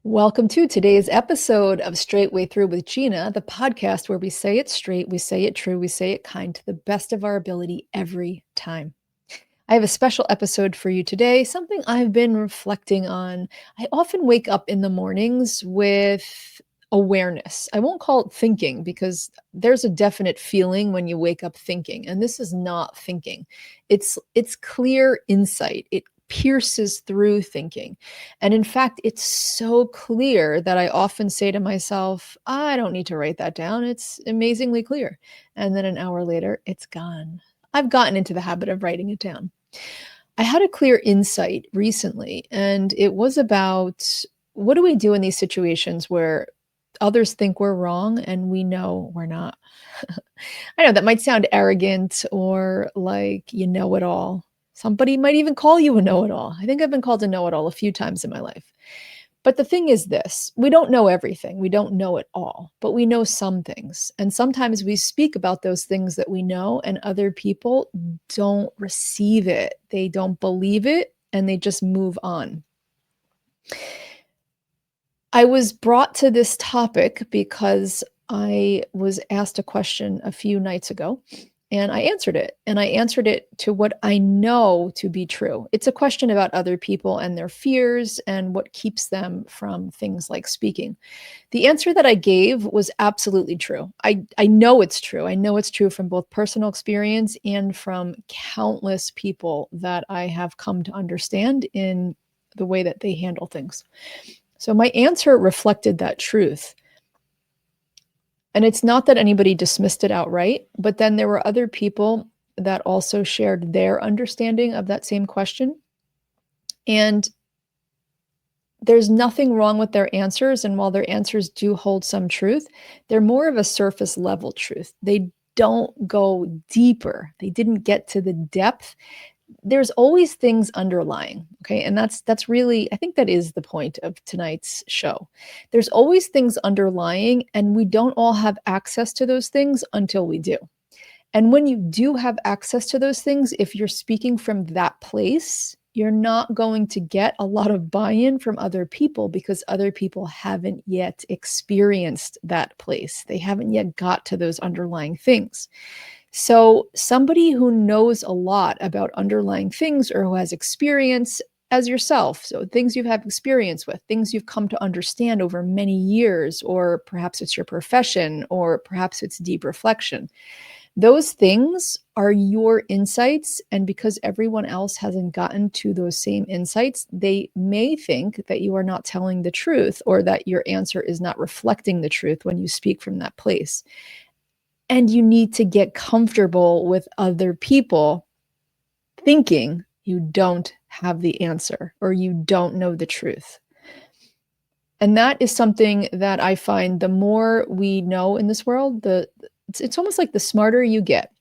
Welcome to today's episode of Straightway Through with Gina, the podcast where we say it straight, we say it true, we say it kind to the best of our ability every time. I have a special episode for you today, something I've been reflecting on. I often wake up in the mornings with awareness. I won't call it thinking because there's a definite feeling when you wake up thinking, and this is not thinking. It's clear insight. It pierces through thinking. And in fact, it's so clear that I often say to myself, I don't need to write that down. It's amazingly clear. And then an hour later, it's gone. I've gotten into the habit of writing it down. I had a clear insight recently, and it was about what do we do in these situations where others think we're wrong and we know we're not? I know that might sound arrogant or like you know it all. Somebody might even call you a know it all. I think I've been called a know it all a few times in my life. But the thing is this, we don't know everything. We don't know it all, but we know some things. And sometimes we speak about those things that we know, and other people don't receive it. They don't believe it, and they just move on. I was brought to this topic because I was asked a question a few nights ago, and I answered it. And I answered it to what I know to be true. It's a question about other people and their fears and what keeps them from things like speaking. The answer that I gave was absolutely true. I know it's true. I know it's true from both personal experience and from countless people that I have come to understand in the way that they handle things. So my answer reflected that truth. And it's not that anybody dismissed it outright, but then there were other people that also shared their understanding of that same question. And there's nothing wrong with their answers. And while their answers do hold some truth, they're more of a surface level truth. They don't go deeper. They didn't get to the depth. There's always things underlying. Okay. And that's really, I think that is the point of tonight's show. There's always things underlying, and we don't all have access to those things until we do. And when you do have access to those things, if you're speaking from that place, you're not going to get a lot of buy-in from other people because other people haven't yet experienced that place. They haven't yet got to those underlying things. So somebody who knows a lot about underlying things or who has experience as yourself, so things you've had experience with, things you've come to understand over many years, or perhaps it's your profession, or perhaps it's deep reflection. Those things are your insights, and because everyone else hasn't gotten to those same insights, they may think that you are not telling the truth or that your answer is not reflecting the truth when you speak from that place. And you need to get comfortable with other people thinking you don't have the answer or you don't know the truth. And that is something that I find the more we know in this world, it's almost like the smarter you get.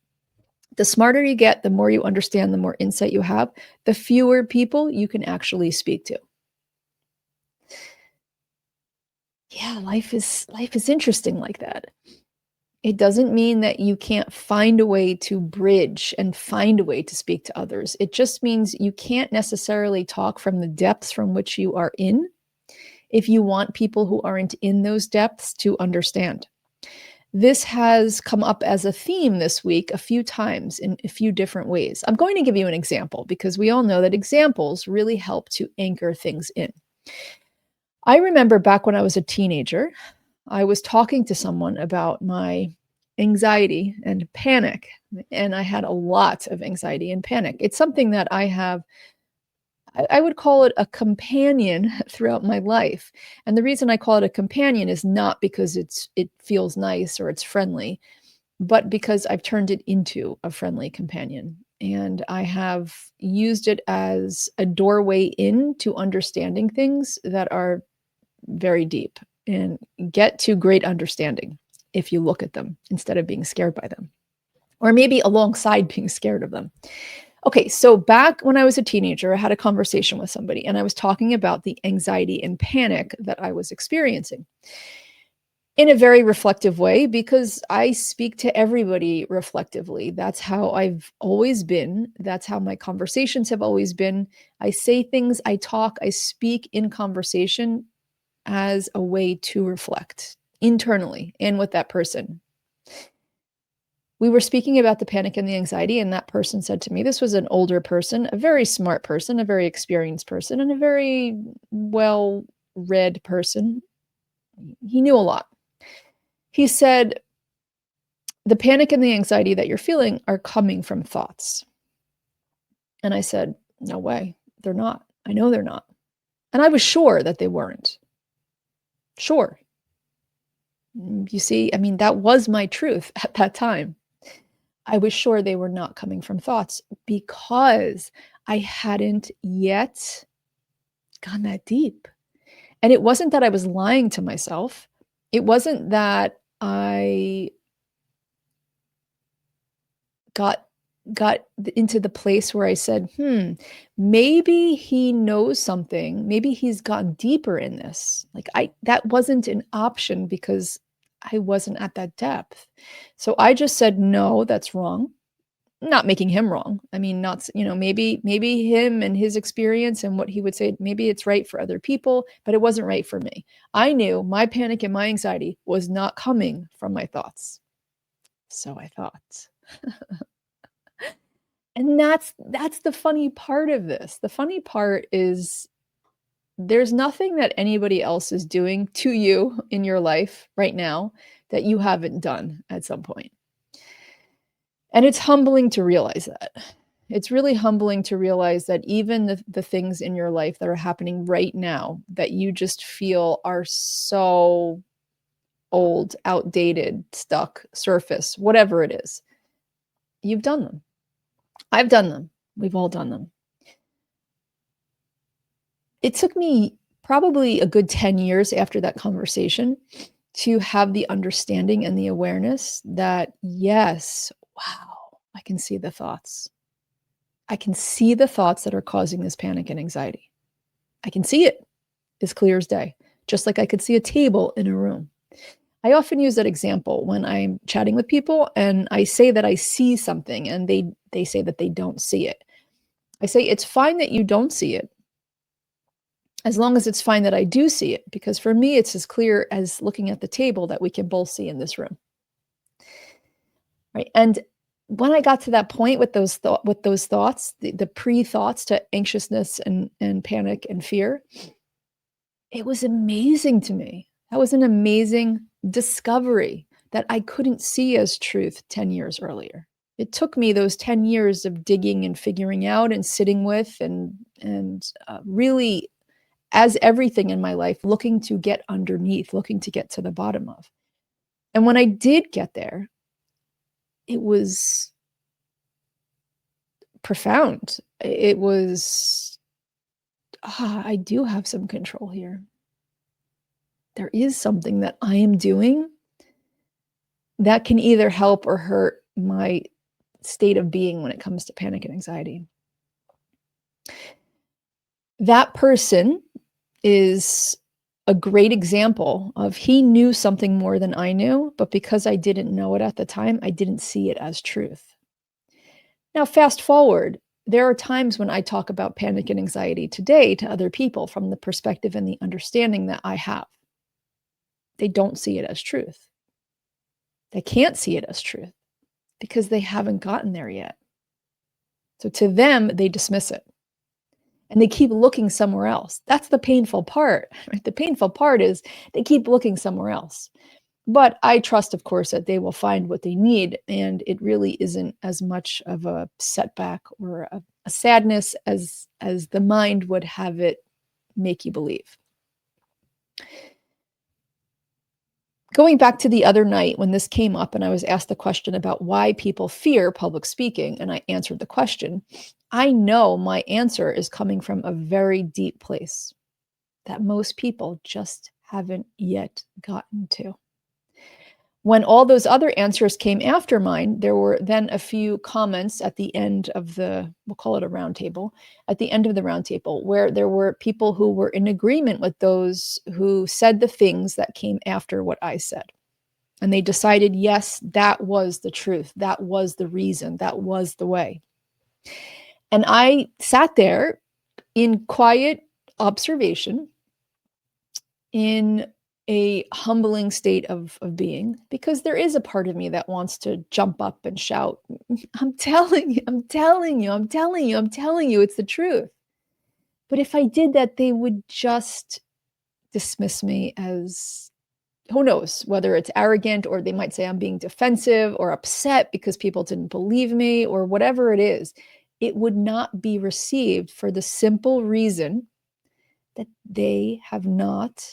The smarter you get, the more you understand, the more insight you have, the fewer people you can actually speak to. Yeah, life is interesting like that. It doesn't mean that you can't find a way to bridge and find a way to speak to others. It just means you can't necessarily talk from the depths from which you are in if you want people who aren't in those depths to understand. This has come up as a theme this week a few times in a few different ways. I'm going to give you an example because we all know that examples really help to anchor things in. I remember back when I was a teenager, I was talking to someone about my anxiety and panic, and I had a lot of anxiety and panic. It's something that I would call it a companion throughout my life. And the reason I call it a companion is not because it feels nice or it's friendly, but because I've turned it into a friendly companion. And I have used it as a doorway into understanding things that are very deep and get to great understanding if you look at them instead of being scared by them, or maybe alongside being scared of them. Okay, so back when I was a teenager, I had a conversation with somebody and I was talking about the anxiety and panic that I was experiencing in a very reflective way because I speak to everybody reflectively. That's how I've always been. That's how my conversations have always been. I say things, I talk, I speak in conversation as a way to reflect internally and with that person. We were speaking about the panic and the anxiety, and that person said to me, this was an older person, a very smart person, a very experienced person, and a very well-read person. He knew a lot. He said, the panic and the anxiety that you're feeling are coming from thoughts. And I said, no way, they're not. I know they're not. And I was sure that they weren't. Sure. You see, I mean, that was my truth at that time. I was sure they were not coming from thoughts because I hadn't yet gone that deep. And it wasn't that I was lying to myself. It wasn't that I got into the place where I said, maybe he knows something. Maybe he's gone deeper in this. Like that wasn't an option because I wasn't at that depth. So I just said, no, that's wrong. Not making him wrong. I mean, not, maybe him and his experience and what he would say, maybe it's right for other people, but it wasn't right for me. I knew my panic and my anxiety was not coming from my thoughts. So I thought. And that's the funny part of this. The funny part is there's nothing that anybody else is doing to you in your life right now that you haven't done at some point. And it's humbling to realize that. It's really humbling to realize that even the things in your life that are happening right now that you just feel are so old, outdated, stuck, surface, whatever it is, you've done them. I've done them. We've all done them. It took me probably a good 10 years after that conversation to have the understanding and the awareness that, yes, wow, I can see the thoughts. I can see the thoughts that are causing this panic and anxiety. I can see it as clear as day, just like I could see a table in a room. I often use that example when I'm chatting with people and I say that I see something and they say that they don't see it. I say, it's fine that you don't see it, as long as it's fine that I do see it, because for me, it's as clear as looking at the table that we can both see in this room. Right. And when I got to that point with those thoughts, the pre-thoughts to anxiousness and panic and fear, it was amazing to me. That was an amazing discovery that I couldn't see as truth 10 years earlier. It took me those 10 years of digging and figuring out and sitting with and really, as everything in my life, looking to get underneath, looking to get to the bottom of. And when I did get there, it was profound. It was, I do have some control here. There is something that I am doing that can either help or hurt my state of being when it comes to panic and anxiety. That person is a great example of he knew something more than I knew, but because I didn't know it at the time, I didn't see it as truth. Now, fast forward, there are times when I talk about panic and anxiety today to other people from the perspective and the understanding that I have. They don't see it as truth. They can't see it as truth because they haven't gotten there yet. So to them, they dismiss it. And they keep looking somewhere else. That's the painful part. Right? The painful part is they keep looking somewhere else. But I trust, of course, that they will find what they need. And it really isn't as much of a setback or a sadness as the mind would have it make you believe. Going back to the other night when this came up and I was asked the question about why people fear public speaking, and I answered the question, I know my answer is coming from a very deep place that most people just haven't yet gotten to. When all those other answers came after mine, there were then a few comments at the end of we'll call it a roundtable, at the end of the roundtable, where there were people who were in agreement with those who said the things that came after what I said. And they decided, yes, that was the truth. That was the reason. That was the way. And I sat there in quiet observation in a humbling state of being, because there is a part of me that wants to jump up and shout, I'm telling you, I'm telling you, I'm telling you, I'm telling you, it's the truth. But if I did that, they would just dismiss me as, who knows, whether it's arrogant, or they might say I'm being defensive or upset because people didn't believe me, or whatever it is. It would not be received for the simple reason that they have not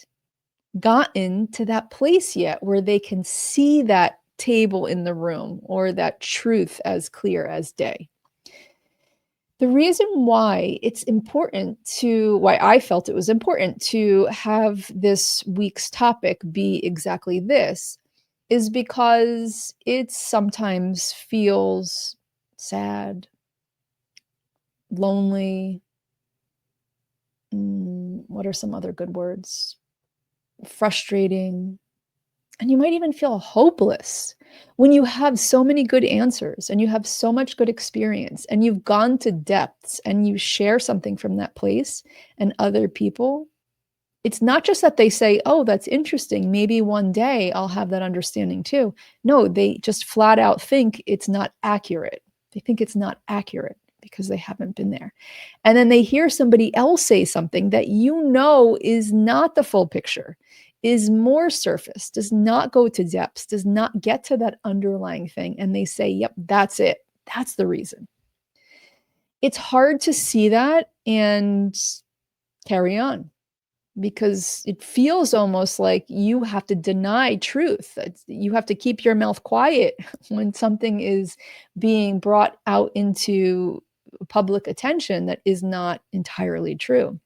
gotten to that place yet where they can see that table in the room or that truth as clear as day. The reason why I felt it was important to have this week's topic be exactly this is because it sometimes feels sad, lonely. What are some other good words? Frustrating. And you might even feel hopeless when you have so many good answers and you have so much good experience and you've gone to depths and you share something from that place, and other people, it's not just that they say, oh, that's interesting, maybe one day I'll have that understanding too. No, they just flat out think it's not accurate. They think it's not accurate because they haven't been there. And then they hear somebody else say something that is not the full picture, is more surface, does not go to depths, does not get to that underlying thing. And they say, yep, that's it. That's the reason. It's hard to see that and carry on, because it feels almost like you have to deny truth. You have to keep your mouth quiet when something is being brought out into public attention that is not entirely true.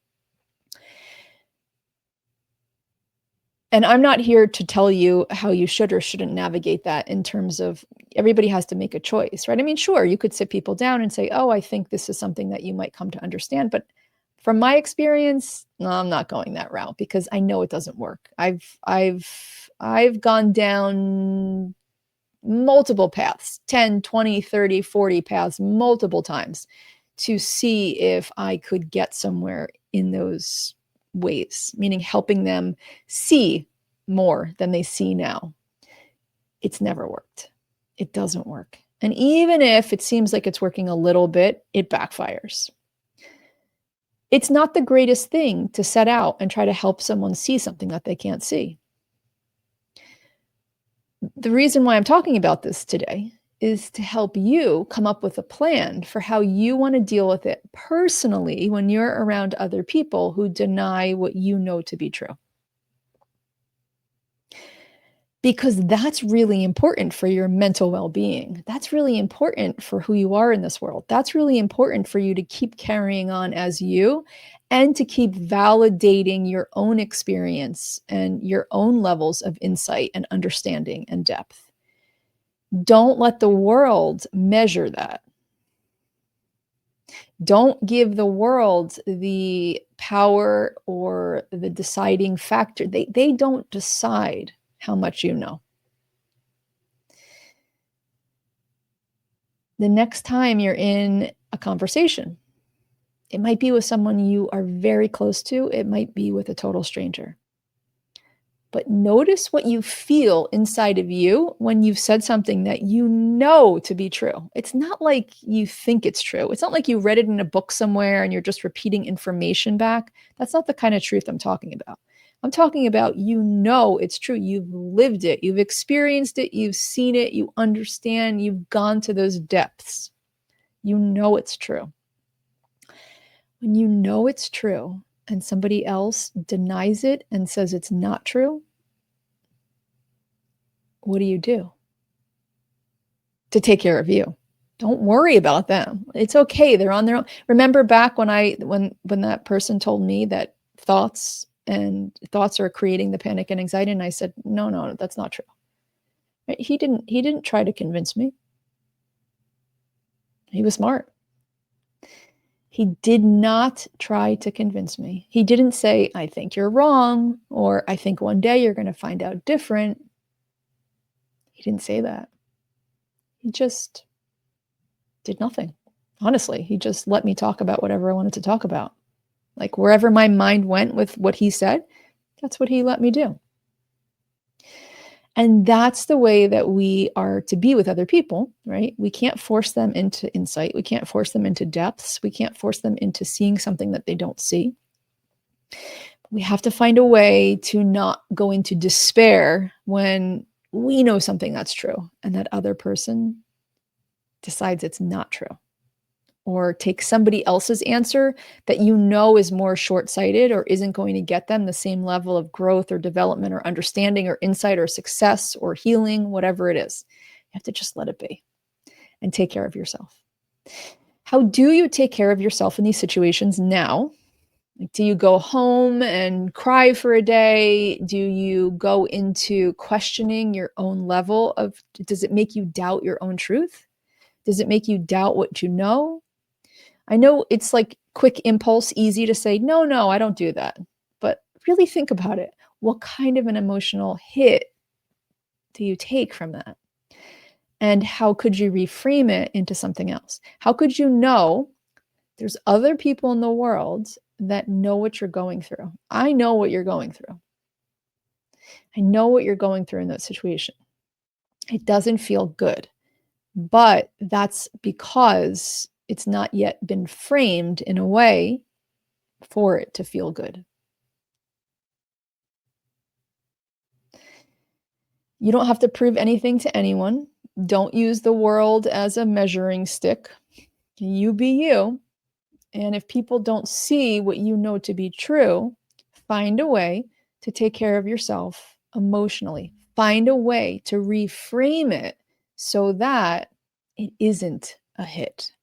And I'm not here to tell you how you should or shouldn't navigate that in terms of everybody has to make a choice, right? I mean, sure, you could sit people down and say, oh, I think this is something that you might come to understand. But from my experience, no, I'm not going that route because I know it doesn't work. I've gone down multiple paths, 10, 20, 30, 40 paths, multiple times to see if I could get somewhere in those ways, meaning helping them see more than they see now. It's never worked. It doesn't work. And even if it seems like it's working a little bit, it backfires. It's not the greatest thing to set out and try to help someone see something that they can't see. The reason why I'm talking about this today is to help you come up with a plan for how you want to deal with it personally when you're around other people who deny what you know to be true. Because that's really important for your mental well-being. That's really important for who you are in this world. That's really important for you to keep carrying on as you and to keep validating your own experience and your own levels of insight and understanding and depth. Don't let the world measure that. Don't give the world the power or the deciding factor. They don't decide how much you know. The next time you're in a conversation, it might be with someone you are very close to. It might be with a total stranger. But notice what you feel inside of you when you've said something that you know to be true. It's not like you think it's true. It's not like you read it in a book somewhere and you're just repeating information back. That's not the kind of truth I'm talking about. I'm talking about it's true. You've lived it. You've experienced it. You've seen it. You understand. You've gone to those depths. You know it's true. When you know it's true and somebody else denies it and says it's not true, what do you do to take care of you? Don't worry about them. It's okay. They're on their own. Remember back when that person told me that thoughts are creating the panic and anxiety, and I said, no, that's not true. Right? He didn't try to convince me. He was smart. He did not try to convince me. He didn't say, I think you're wrong, or I think one day you're going to find out different. He didn't say that. He just did nothing. Honestly, he just let me talk about whatever I wanted to talk about. Like wherever my mind went with what he said, That's what he let me do. And that's the way that we are to be with other people, right? We can't force them into insight. We can't force them into depths. We can't force them into seeing something that they don't see. We have to find a way to not go into despair when we know something that's true and that other person decides it's not true. Or take somebody else's answer that you know is more short-sighted or isn't going to get them the same level of growth or development or understanding or insight or success or healing, whatever it is. You have to just let it be and take care of yourself. How do you take care of yourself in these situations now? Like, do you go home and cry for a day? Do you go into questioning your own level of, does it make you doubt your own truth? Does it make you doubt what you know? I know it's like quick impulse, easy to say, no, no, I don't do that. But really think about it. What kind of an emotional hit do you take from that? And how could you reframe it into something else? How could you know there's other people in the world that know what you're going through? I know what you're going through. I know what you're going through in that situation. It doesn't feel good, but that's because it's not yet been framed in a way for it to feel good. You don't have to prove anything to anyone. Don't use the world as a measuring stick. You be you. And if people don't see what you know to be true, find a way to take care of yourself emotionally. Find a way to reframe it so that it isn't a hit.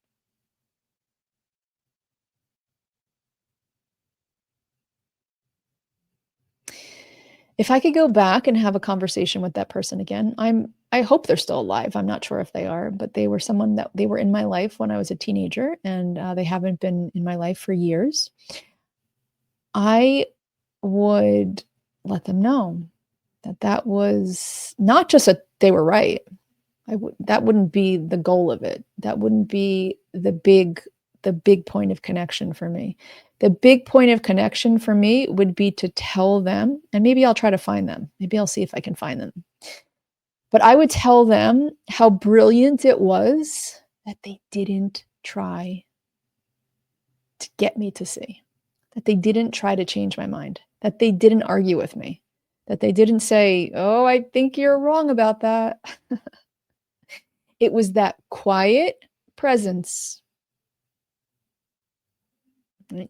If I could go back and have a conversation with that person again, I hope they're still alive. I'm not sure if they are, but they were someone that they were in my life when I was a teenager, and they haven't been in my life for years. I would let them know that that was not just that they were right. That wouldn't be the goal of it. That wouldn't be the big point of connection for me. The big point of connection for me would be to tell them, and maybe I'll try to find them. Maybe I'll see if I can find them. But I would tell them how brilliant it was that they didn't try to get me to see, that they didn't try to change my mind, that they didn't argue with me, that they didn't say, "Oh, I think you're wrong about that." It was that quiet presence.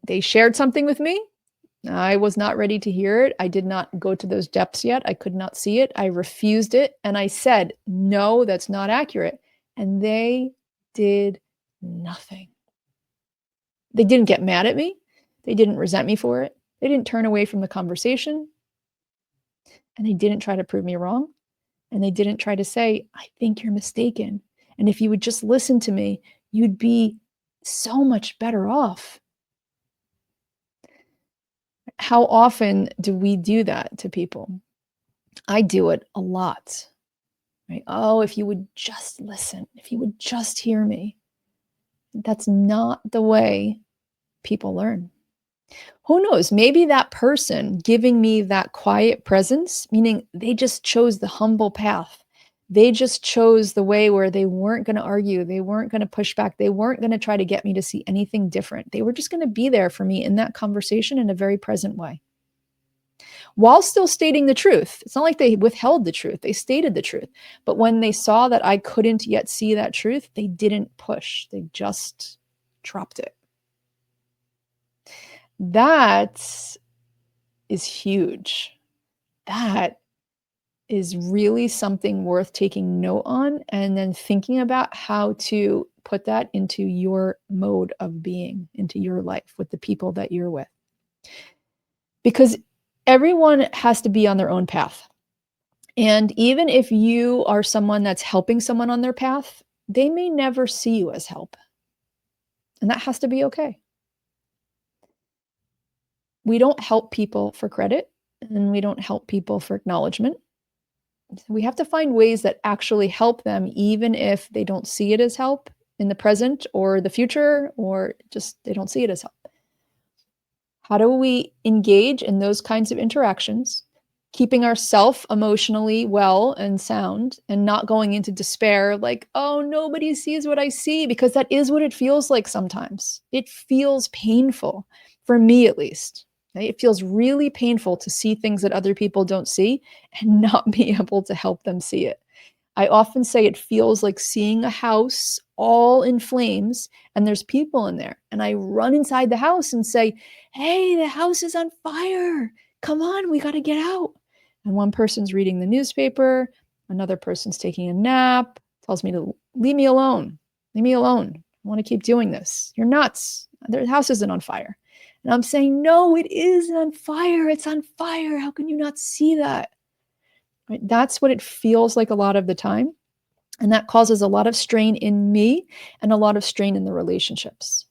They shared something with me. I was not ready to hear it. I did not go to those depths yet. I could not see it. I refused it. And I said, no, that's not accurate. And they did nothing. They didn't get mad at me. They didn't resent me for it. They didn't turn away from the conversation. And they didn't try to prove me wrong. And they didn't try to say, I think you're mistaken. And if you would just listen to me, you'd be so much better off. How often do we do that to people? I do it a lot. Right? Oh, if you would just listen, if you would just hear me. That's not the way people learn. Who knows? Maybe that person giving me that quiet presence, meaning they just chose the humble path. They just chose the way where they weren't going to argue. They weren't going to push back. They weren't going to try to get me to see anything different. They were just going to be there for me in that conversation in a very present way, while still stating the truth. It's not like they withheld the truth. They stated the truth. But when they saw that I couldn't yet see that truth, they didn't push. They just dropped it. That is huge. That is really something worth taking note on and then thinking about how to put that into your mode of being, into your life with the people that you're with. Because everyone has to be on their own path. And even if you are someone that's helping someone on their path, they may never see you as help. And that has to be okay. We don't help people for credit, and we don't help people for acknowledgement. We have to find ways that actually help them, even if they don't see it as help in the present or the future, or just they don't see it as help. How do we engage in those kinds of interactions, keeping ourself emotionally well and sound and not going into despair like, oh, nobody sees what I see, because that is what it feels like sometimes. It feels painful, for me at least. Right? It feels really painful to see things that other people don't see and not be able to help them see it. I often say it feels like seeing a house all in flames and there's people in there. And I run inside the house and say, hey, the house is on fire. Come on, we got to get out. And one person's reading the newspaper, another person's taking a nap, tells me to leave me alone. Leave me alone. I want to keep doing this. You're nuts. The house isn't on fire. And I'm saying, no, it is on fire. It's on fire. How can you not see that? Right? That's what it feels like a lot of the time. And that causes a lot of strain in me and a lot of strain in the relationships.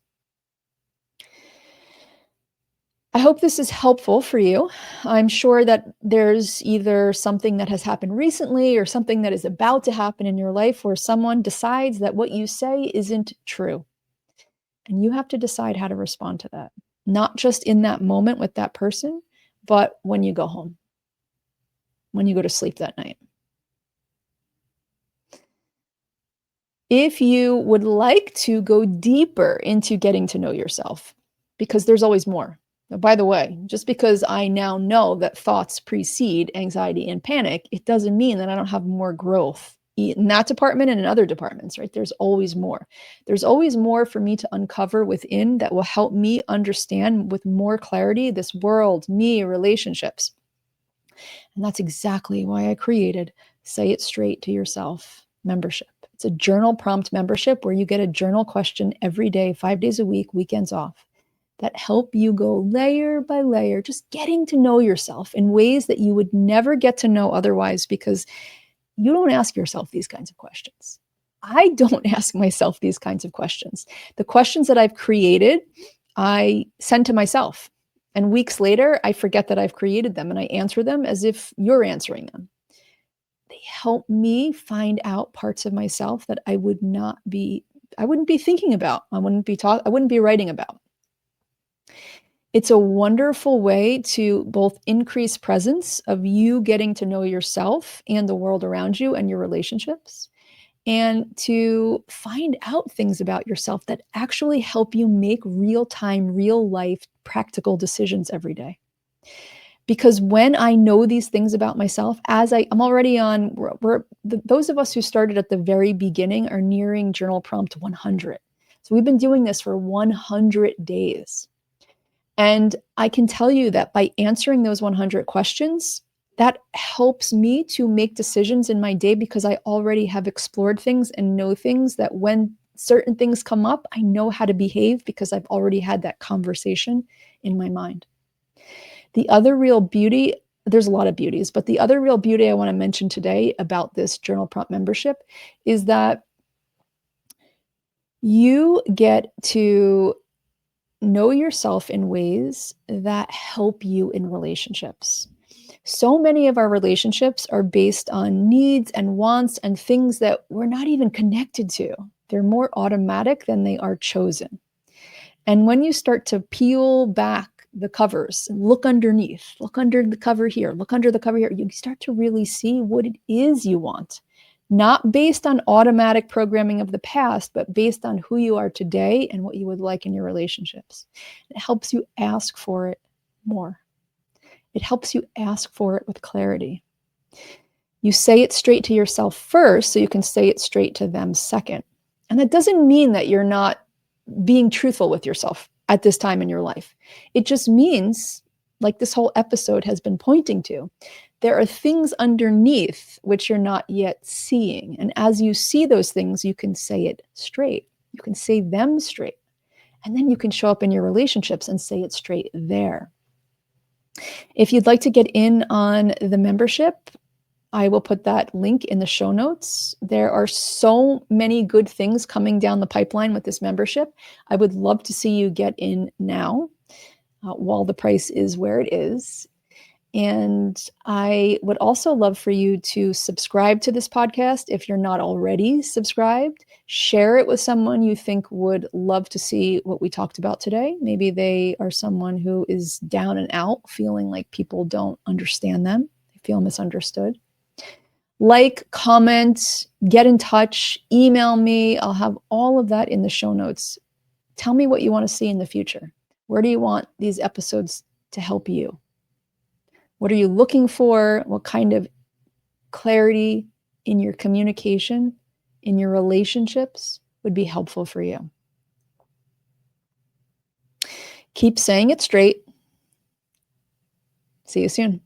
I hope this is helpful for you. I'm sure that there's either something that has happened recently or something that is about to happen in your life where someone decides that what you say isn't true. And you have to decide how to respond to that, not just in that moment with that person, but when you go home, when you go to sleep that night. If you would like to go deeper into getting to know yourself, because there's always more. Now, by the way, just because I now know that thoughts precede anxiety and panic, it doesn't mean that I don't have more growth in that department and in other departments, right? There's always more. There's always more for me to uncover within that will help me understand with more clarity this world, me, relationships. And that's exactly why I created Say It Straight to Yourself membership. It's a journal prompt membership where you get a journal question every day, 5 days a week, weekends off, that help you go layer by layer, just getting to know yourself in ways that you would never get to know otherwise, because you don't ask yourself these kinds of questions. I don't ask myself these kinds of questions. The questions that I've created, I send to myself. And weeks later, I forget that I've created them and I answer them as if you're answering them. They help me find out parts of myself that I wouldn't be thinking about. I wouldn't be writing about. It's a wonderful way to both increase presence of you getting to know yourself and the world around you and your relationships, and to find out things about yourself that actually help you make real-time, real-life, practical decisions every day. Because when I know these things about myself, I'm already on, those of us who started at the very beginning are nearing journal prompt 100. So we've been doing this for 100 days. And I can tell you that by answering those 100 questions, that helps me to make decisions in my day, because I already have explored things and know things that when certain things come up, I know how to behave because I've already had that conversation in my mind. The other real beauty, there's a lot of beauties, but the other real beauty I want to mention today about this journal prompt membership is that you get to know yourself in ways that help you in relationships. So many of our relationships are based on needs and wants and things that we're not even connected to. They're more automatic than they are chosen. And when you start to peel back the covers, look underneath, look under the cover here, look under the cover here, you start to really see what it is you want. Not based on automatic programming of the past, but based on who you are today and what you would like in your relationships. It helps you ask for it more. It helps you ask for it with clarity. You say it straight to yourself first, so you can say it straight to them second. And that doesn't mean that you're not being truthful with yourself at this time in your life. It just means, like this whole episode has been pointing to, there are things underneath which you're not yet seeing. And as you see those things, you can say it straight. You can say them straight. And then you can show up in your relationships and say it straight there. If you'd like to get in on the membership, I will put that link in the show notes. There are so many good things coming down the pipeline with this membership. I would love to see you get in now while the price is where it is. And I would also love for you to subscribe to this podcast if you're not already subscribed. Share it with someone you think would love to see what we talked about today. Maybe they are someone who is down and out, feeling like people don't understand them, they feel misunderstood. Like, comment, get in touch, email me. I'll have all of that in the show notes. Tell me what you want to see in the future. Where do you want these episodes to help you? What are you looking for? What kind of clarity in your communication, in your relationships would be helpful for you? Keep saying it straight. See you soon.